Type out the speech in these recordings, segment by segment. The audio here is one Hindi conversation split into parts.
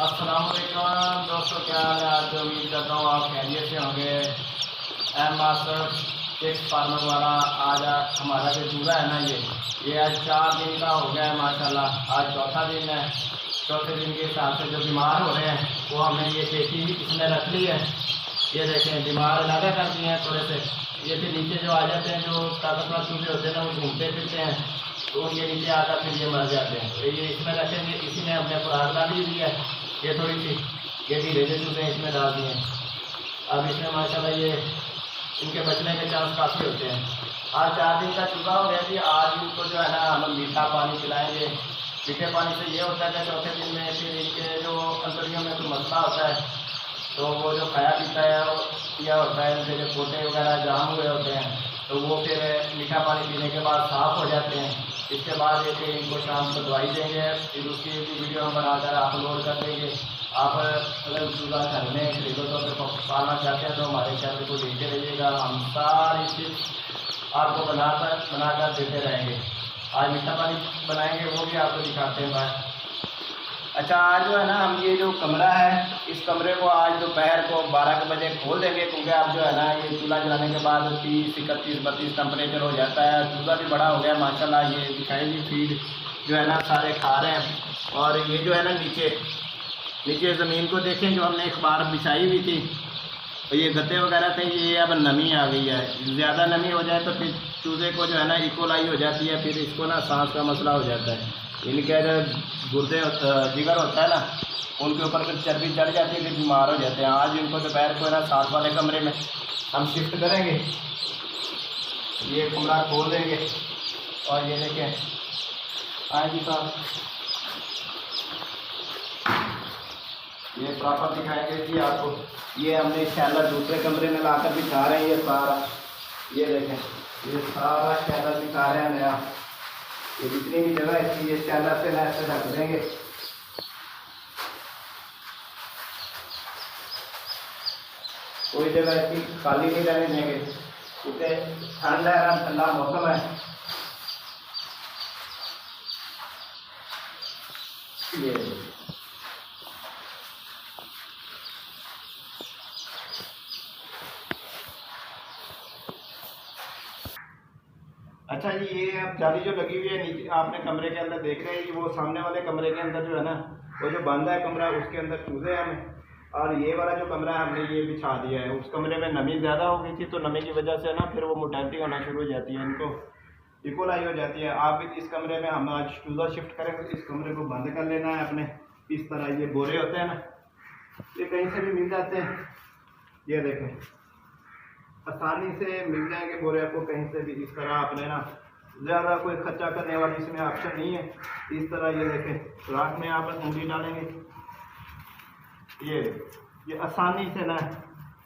अस्सलाम वालेकुम दोस्तों, क्या हाल है? आज उम्मीद करता हूँ आप खैरियत से होंगे। एम मास्टर फिक्स फार्मर वाला आज हमारा जो चूल्हा है ना, ये आज 4 दिन का हो गया है माशाल्लाह। आज चौथा दिन है। चौथे दिन के हिसाब से जो बीमार हो रहे हैं वो हमने ये पेटी इसमें रख ली है। ये देखें, बीमार ज़्यादा कर दिए हैं थोड़े से। ये फिर नीचे जो आ जाते हैं, जो ताकतवर चूल्हे होते हैं ना, वो घूमते फिरते हैं, तो उनके नीचे आकर फिर ये मर जाते हैं। तो ये इसमें रखेंगे, इसी में हमने खुराक डाली हुई है। ये थोड़ी सी ये धीरे धीरे चूल्हे इसमें डाल दिए हैं। अब इसमें माशाल्लाह ये इनके बचने के चांस काफ़ी होते हैं। आज 4 दिन का चूल्हा हो गया जी। आज इनको जो है ना हम मीठा पानी पिलाएंगे। मीठे पानी से ये होता है कि चौथे दिन में फिर इनके जो अंतड़ियों में कोई मसला होता है, तो वो जो खाया पीता है वो किया होता है, उनके जो पोटे वगैरह जाम हुए होते हैं, तो वो फिर मीठा पानी पीने के बाद साफ़ हो जाते हैं। इसके बाद ये फिर इनको शाम को दवाई देंगे, फिर उसकी भी वीडियो हम बनाकर अपलोड कर देंगे। आप अगर चूल्हा घर में खरीदो तो पालना चाहते हैं तो हमारे चैनल को देखते रहिएगा। हम सारी चीज़ आपको बनाकर देते रहेंगे। आज मीठा पानी बनाएंगे, वो भी आपको दिखाते हैं भाई। अच्छा, आज जो है ना हम ये जो कमरा है, इस कमरे को आज दोपहर को 12 बजे खोल देंगे, क्योंकि आप जो है ना ये चूल्हा जलाने के बाद 30, 31, 32 टेम्परेचर हो जाता है। चूल्हा भी बड़ा हो गया माशाल्लाह। ये दिखाएगी फीड जो है ना सारे खा रहे हैं। और ये जो है ना नीचे ज़मीन को देखें, जो हमने अखबार बिछाई हुई थी, तो ये गत्ते वगैरह थे, ये अब नमी आ गई है। ज़्यादा नमी हो जाए तो फिर चूजे को जो है ना इकोलाई हो जाती है, फिर इसको ना सांस का मसला हो जाता है। इनके जो गुर्दे जिगर होता है ना, उनके ऊपर फिर चर्बी चढ़ जाती है, फिर बीमार हो जाते हैं। आज इनको दोपहर को ना साथ वाले कमरे में हम शिफ्ट करेंगे। ये कमरा खोल देंगे और ये देखें, आज जी साहब ये प्रॉपर दिखाएंगे जी आपको। ये हमने शैलर दूसरे कमरे में लाकर बिछा रहे हैं। ये सारा ये देखें, ये सारा शैलर बिछा रहे हैं नया। ये जितनी भी जगह इसकी ये शैलर से ऐसे ढक देंगे। कोई जगह इसकी खाली नहीं रहने देंगे, क्योंकि ठंड है, ठंडा मौसम है। ये अच्छा जी, ये अब जाली जो लगी हुई है नीचे आपने कमरे के अंदर देख रहे हैं, वो सामने वाले कमरे के अंदर जो है ना, वो जो बंद है कमरा, उसके अंदर चूजे हैं हमें। और ये वाला जो कमरा है हमने ये बिछा दिया है। उस कमरे में नमी ज़्यादा हो गई थी, तो नमी की वजह से ना फिर वो मोटेलिटी होना शुरू हो जाती है, इनको इकोलाई हो जाती है। आप इस कमरे में हम आज चूजा शिफ्ट करेंगे, इस कमरे को बंद कर लेना है अपने। इस तरह ये बोरे होते हैं ना, ये कहीं से भी मिल जाते हैं। ये देखें, आसानी से मिल जाएंगे बोरे आपको कहीं से भी। इस तरह आपने ना ज़्यादा कोई खर्चा करने वाली इसमें ऑप्शन नहीं है। इस तरह ये देखें, रात में आप उंगली डालेंगे, ये आसानी से ना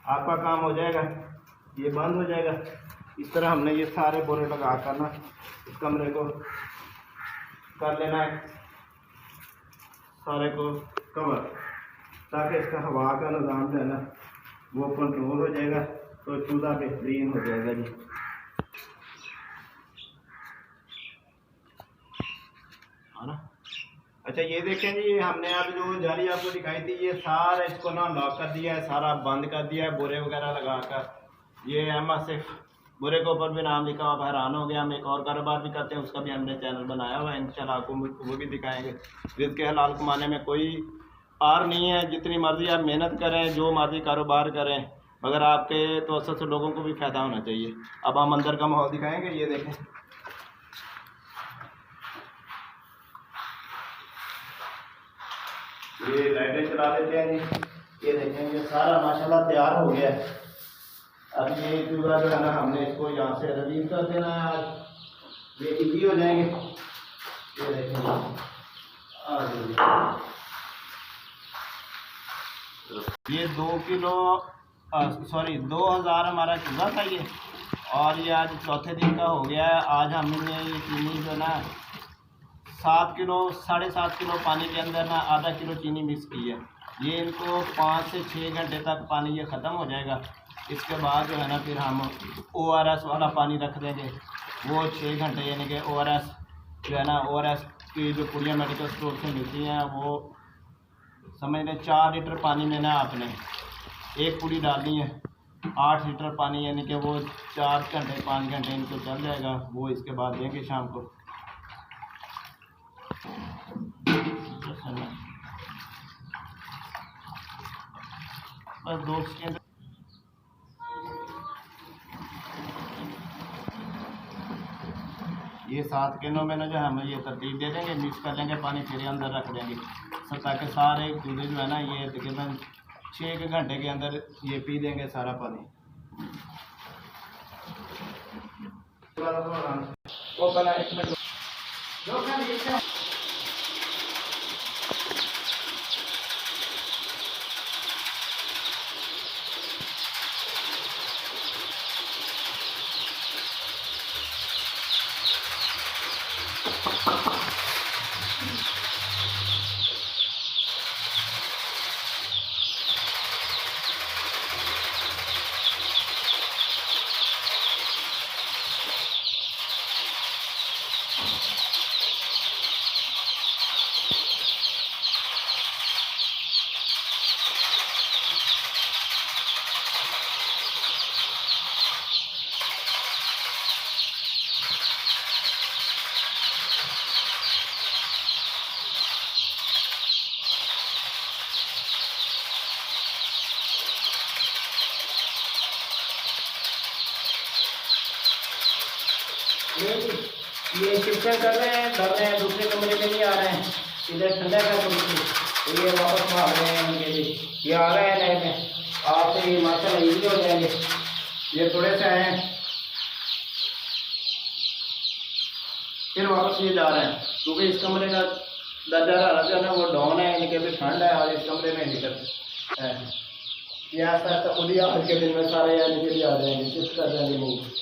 आपका काम हो जाएगा, ये बंद हो जाएगा। इस तरह हमने ये सारे बोरे लगा कर ना इस कमरे को कर लेना है, सारे को कवर, ताकि इसका हवा का निज़ाम जो है ना वो कंट्रोल हो जाएगा, तो चूल्हा बेहतरीन हो जाएगा जी। है ना। अच्छा, ये देखें जी, हमने अब जो जाली आपको दिखाई थी, ये सारा इसको ना लॉक कर दिया है, सारा बंद कर दिया है बोरे वगैरह लगाकर। ये सिर्फ बोरे के ऊपर भी नाम लिखा हुआ, हैरान हो गया। हम एक और कारोबार भी करते हैं, उसका भी हमने चैनल बनाया हुआ है, इंशाल्लाह आपको वो भी दिखाएंगे। रिज़्क़ के हलाल कमाने में कोई आर नहीं है। जितनी मर्जी आप मेहनत करें, जो मर्जी कारोबार करें, मगर आपके तो असर से लोगों को भी फ़ायदा होना चाहिए। अब हम अंदर का माहौल दिखाएंगे। ये देखें, ये लाइटें चला देते हैं जी। ये देखें, ये सारा माशाल्लाह तैयार हो गया है। अब ये चूल्हा जो है ना हमने इसको यहाँ से रिलीव कर देना है। आज ये इजी हो जाएंगे। ये देखें, ये 2 किलो 2000 हमारा चूल्हा था ये, और ये आज चौथे दिन का हो गया है। आज हमने ये चीनी जो ना 7 किलो 7.5 किलो पानी के अंदर ना आधा किलो चीनी मिक्स की है। ये इनको 5 से 6 घंटे तक पानी ये ख़त्म हो जाएगा। इसके बाद जो है ना फिर हम ORS वाला पानी रख देंगे, वो 6 घंटे, यानी कि ORS जो है ना, ORS की जो पुड़ियाँ मेडिकल स्टोर से मिलती हैं, वो समझ लें 4 लीटर पानी में ना आपने एक पूड़ी डालनी है, 8 लीटर पानी, यानी कि वो 4 घंटे 5 घंटे इनको चल जाएगा। वो इसके बाद देंगे शाम को। बस 2 सेकंड। ये 7 किलो में ना जो हम ये तरतीब दे देंगे, मिक्स कर लेंगे पानी, फिर अंदर रख देंगे सब, ताकि सारे दूल्हे जो है ना ये तकरीबन 6 घंटे के अंदर ये पी देंगे सारा पानी। वो बना 1 मिनट ये शिफ्ट कर रहे हैं, डर रहे हैं, दूसरे कमरे में नहीं आ रहे हैं, इधर ठंडा कर तो ये वापस भाग रहे हैं उनके लिए। ये आ रहे हैं नए में, आपसे ये माशाल्लाह ईजी हो जाएंगे। ये थोड़े से आए हैं, फिर वापस ये जा रहे हैं, क्योंकि इस कमरे का दर्जा जो है ना वो डाउन है, इनके भी ठंड है और इस कमरे में हीटर है। ये आस्ता आस्ता खुद ही आज के दिन में सारे यानी के लिए आ जाएंगे, शिफ्ट कर जाएंगे लोग।